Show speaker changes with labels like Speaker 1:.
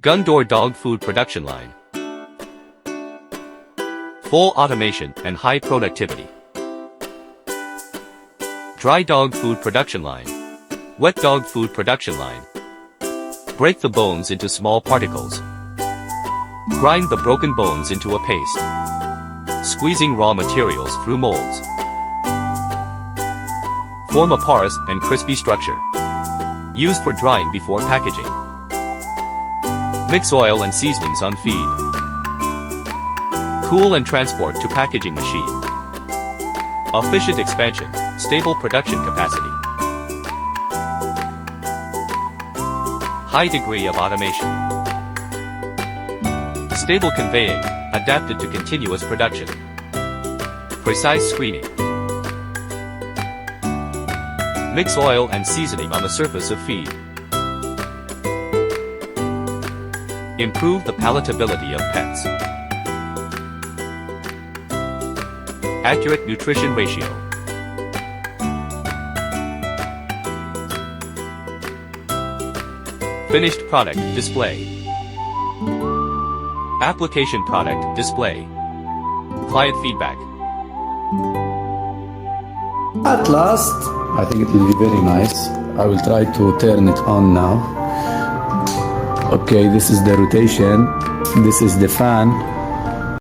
Speaker 1: Gondor dog food production line. Full automation and high productivity. Dry dog food production line. Wet dog food production line. Break the bones into small particles. Grind the broken bones into a paste. Squeezing raw materials through molds. Form a porous and crispy structure. Used for drying before packaging. Mix oil and seasonings on feed. Cool and transport to packaging machine. Efficient expansion, stable production capacity. High degree of automation. Stable conveying, adapted to continuous production. Precise screening. Mix oil and seasoning on the surface of feed. Improve the palatability of pets. Accurate nutrition ratio. Finished product display. Application product display. Client feedback.
Speaker 2: At last, I think it will be very nice. I will try to turn it on now. Okay, this is the rotation. This is the fan.